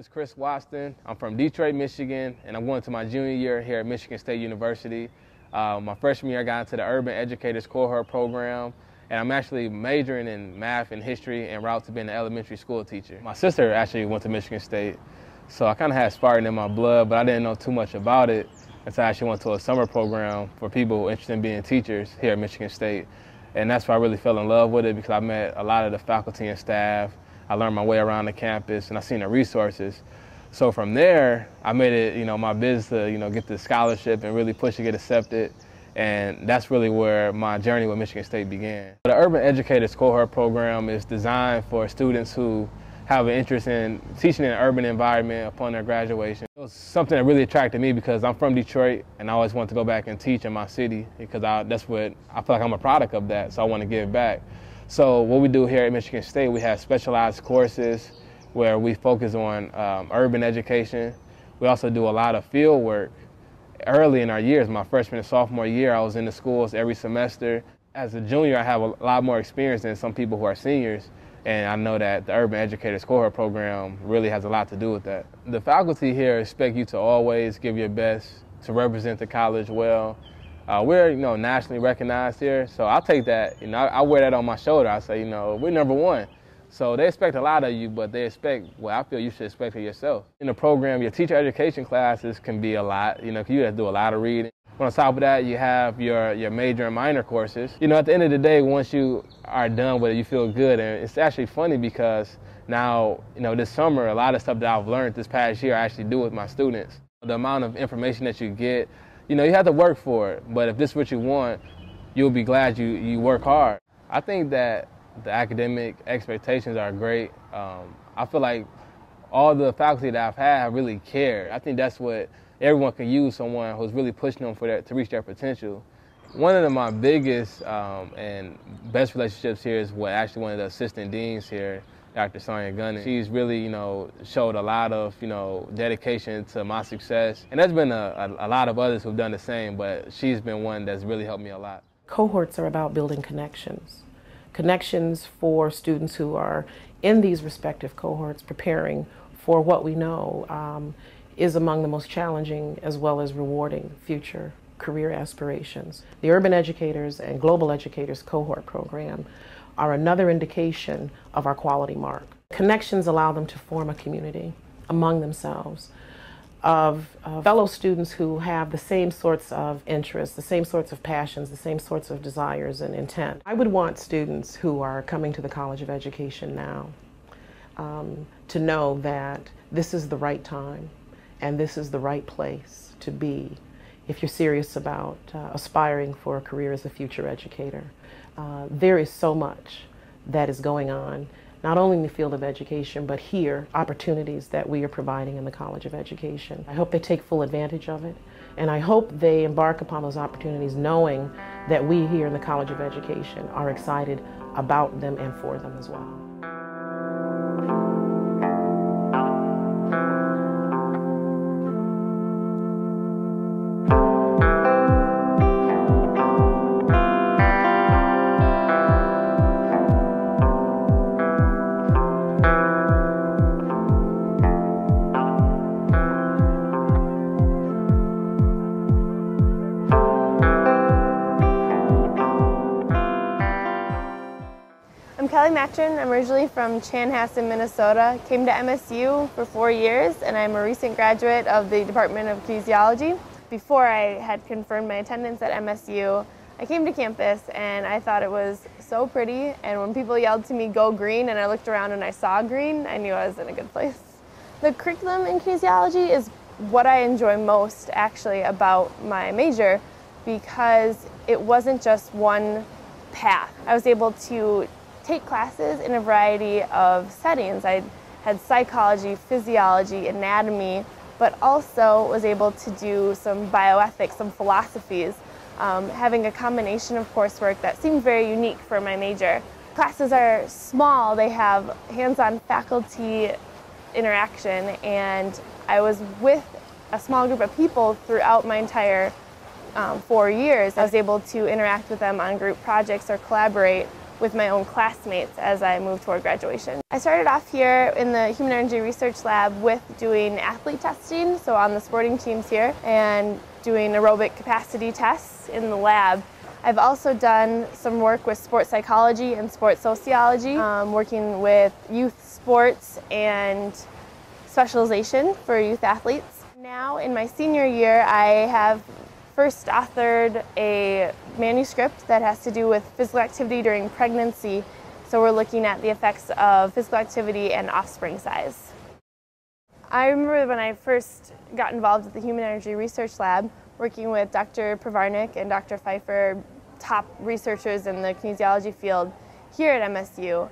is Chris Watson. I'm from Detroit, Michigan, and I'm going to my junior year here at Michigan State University. My freshman year, I got into the Urban Educators Cohort program, and I'm actually majoring in math and history en route to being an elementary school teacher. My sister actually went to Michigan State, so I kind of had Spartan in my blood, but I didn't know too much about it until I actually went to a summer program for people interested in being teachers here at Michigan State. And that's why I really fell in love with it, because I met a lot of the faculty and staff. I learned my way around the campus, and I seen the resources. So from there, I made it, my business to, get the scholarship and really push to get accepted. And that's really where my journey with Michigan State began. The Urban Educators Cohort program is designed for students who have an interest in teaching in an urban environment upon their graduation. It was something that really attracted me because I'm from Detroit, and I always wanted to go back and teach in my city because that's what I feel like I'm a product of that, so I want to give back. So what we do here at Michigan State, we have specialized courses where we focus on urban education. We also do a lot of field work. Early in our years, my freshman and sophomore year, I was in the schools every semester. As a junior, I have a lot more experience than some people who are seniors, and I know that the Urban Educators Cohort program really has a lot to do with that. The faculty here expect you to always give your best to represent the college well. We're nationally recognized here, so I'll take that. I wear that on my shoulder. I say, we're number one. So they expect a lot of you, but they expect what I feel you should expect of yourself. In the program, your teacher education classes can be a lot. You have to do a lot of reading. On top of that, you have your major and minor courses. At the end of the day, once you are done with it, you feel good. And it's actually funny because now, this summer, a lot of stuff that I've learned this past year, I actually do with my students. The amount of information that you get, you have to work for it. But if this is what you want, you'll be glad you work hard. I think that the academic expectations are great. I feel like all the faculty that I've had have really cared. I think that's what everyone can use, someone who's really pushing them to reach their potential. One of my biggest and best relationships here is actually one of the assistant deans here, Dr. Sonia Gunning. She's really, showed a lot of, dedication to my success. And there's been a lot of others who've done the same, but she's been one that's really helped me a lot. Cohorts are about building connections. Connections for students who are in these respective cohorts preparing for what we know is among the most challenging as well as rewarding future career aspirations. The Urban Educators and Global Educators Cohort program are another indication of our quality mark. Connections allow them to form a community among themselves of fellow students who have the same sorts of interests, the same sorts of passions, the same sorts of desires and intent. I would want students who are coming to the College of Education now to know that this is the right time and this is the right place to be if you're serious about aspiring for a career as a future educator. There is so much that is going on, not only in the field of education, but here, opportunities that we are providing in the College of Education. I hope they take full advantage of it, and I hope they embark upon those opportunities knowing that we here in the College of Education are excited about them and for them as well. I'm originally from Chanhassen, Minnesota. Came to MSU for 4 years, and I'm a recent graduate of the Department of Kinesiology. Before I had confirmed my attendance at MSU, I came to campus and I thought it was so pretty, and when people yelled to me, "Go green," and I looked around and I saw green, I knew I was in a good place. The curriculum in kinesiology is what I enjoy most actually about my major, because it wasn't just one path. I was able to take classes in a variety of settings. I had psychology, physiology, anatomy, but also was able to do some bioethics, some philosophies, having a combination of coursework that seemed very unique for my major. Classes are small, they have hands-on faculty interaction, and I was with a small group of people throughout my entire 4 years. I was able to interact with them on group projects or collaborate with my own classmates as I move toward graduation. I started off here in the Human Energy Research Lab with doing athlete testing, so on the sporting teams here, and doing aerobic capacity tests in the lab. I've also done some work with sports psychology and sports sociology, working with youth sports and specialization for youth athletes. Now in my senior year, I have first authored a manuscript that has to do with physical activity during pregnancy. So we're looking at the effects of physical activity and offspring size. I remember when I first got involved with the Human Energy Research Lab, working with Dr. Pravarnik and Dr. Pfeiffer, top researchers in the kinesiology field here at MSU.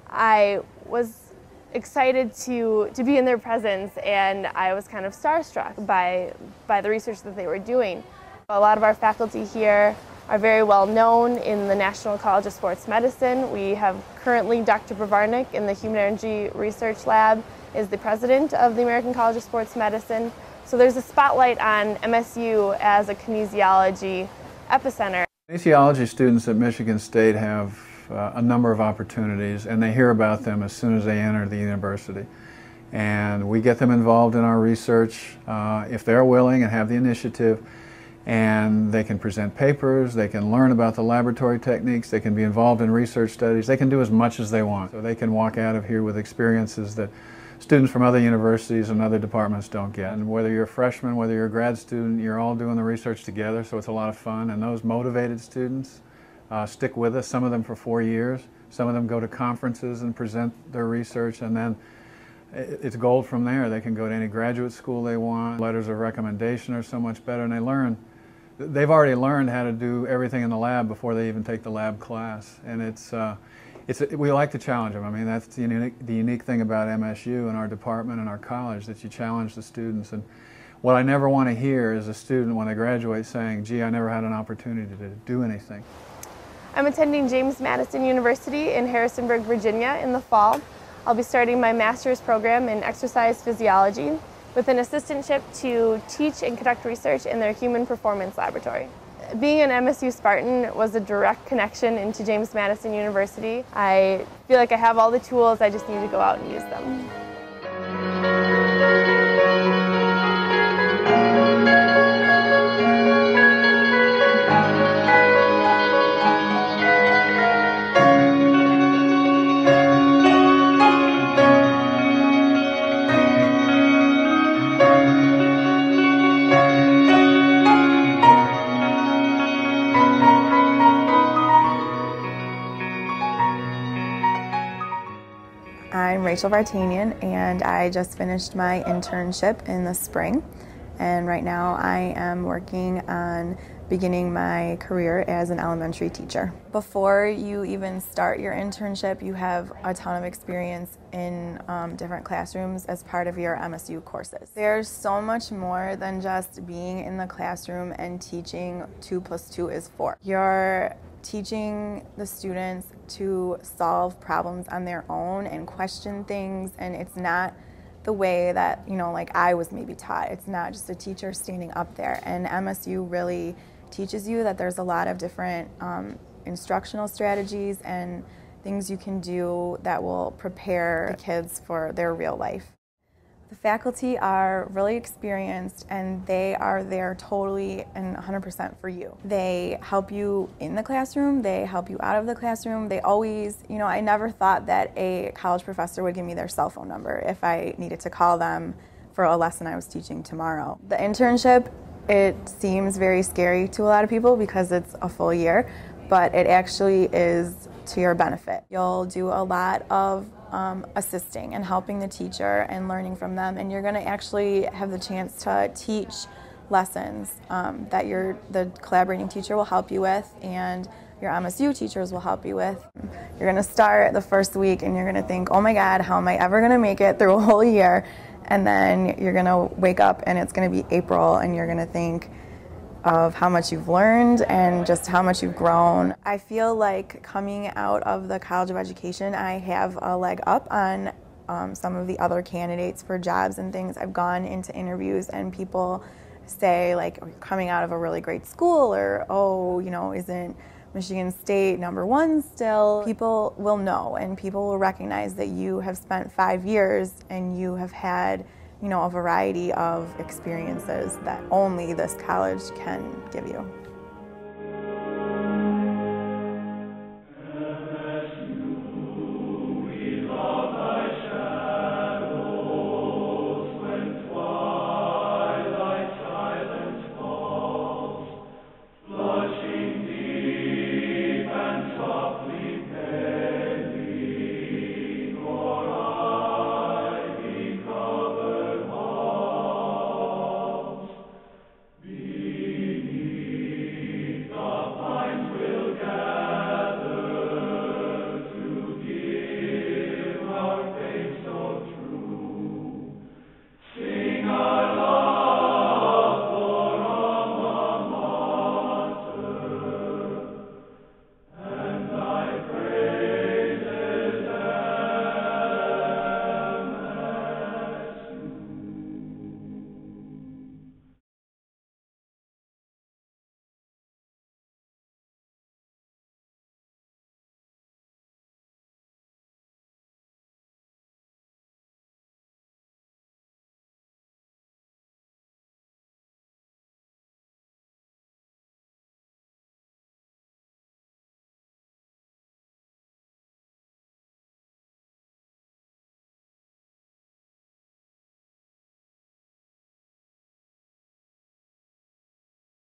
I was excited to be in their presence, and I was kind of starstruck by the research that they were doing. A lot of our faculty here are very well known in the National College of Sports Medicine. We have currently Dr. Pravarnik in the Human Energy Research Lab is the president of the American College of Sports Medicine. So there's a spotlight on MSU as a kinesiology epicenter. Kinesiology students at Michigan State have a number of opportunities, and they hear about them as soon as they enter the university. And we get them involved in our research if they're willing and have the initiative, and they can present papers, they can learn about the laboratory techniques, they can be involved in research studies, they can do as much as they want. So they can walk out of here with experiences that students from other universities and other departments don't get. And whether you're a freshman, whether you're a grad student, you're all doing the research together, so it's a lot of fun. And those motivated students stick with us, some of them for 4 years. Some of them go to conferences and present their research, and then it's gold from there. They can go to any graduate school they want. Letters of recommendation are so much better, and they've already learned how to do everything in the lab before they even take the lab class. And we like to challenge them. I mean, that's the unique thing about MSU and our department and our college, that you challenge the students. And what I never want to hear is a student when they graduate saying, gee, I never had an opportunity to do anything. I'm attending James Madison University in Harrisonburg, Virginia in the fall. I'll be starting my master's program in exercise physiology with an assistantship to teach and conduct research in their human performance laboratory. Being an MSU Spartan was a direct connection into James Madison University. I feel like I have all the tools, I just need to go out and use them. I'm Rachel Vartanian, and I just finished my internship in the spring, and right now I am working on beginning my career as an elementary teacher. Before you even start your internship, you have a ton of experience in different classrooms as part of your MSU courses. There's so much more than just being in the classroom and teaching 2 + 2 is 4. You're teaching the students to solve problems on their own and question things, and it's not the way that, like I was maybe taught. It's not just a teacher standing up there, and MSU really teaches you that there's a lot of different instructional strategies and things you can do that will prepare the kids for their real life. The faculty are really experienced, and they are there totally and 100% for you. They help you in the classroom, they help you out of the classroom. They always, I never thought that a college professor would give me their cell phone number if I needed to call them for a lesson I was teaching tomorrow. The internship, it seems very scary to a lot of people because it's a full year, but it actually is to your benefit. You'll do a lot of assisting and helping the teacher and learning from them, and you're going to actually have the chance to teach lessons that the collaborating teacher will help you with and your MSU teachers will help you with. You're going to start the first week and you're going to think, oh my God, how am I ever going to make it through a whole year? And then you're going to wake up and it's going to be April, and you're going to think of how much you've learned and just how much you've grown. I feel like coming out of the College of Education, I have a leg up on some of the other candidates for jobs and things. I've gone into interviews and people say, like, coming out of a really great school, or, oh, isn't Michigan State #1 still, people will know and people will recognize that you have spent 5 years and you have had, a variety of experiences that only this college can give you.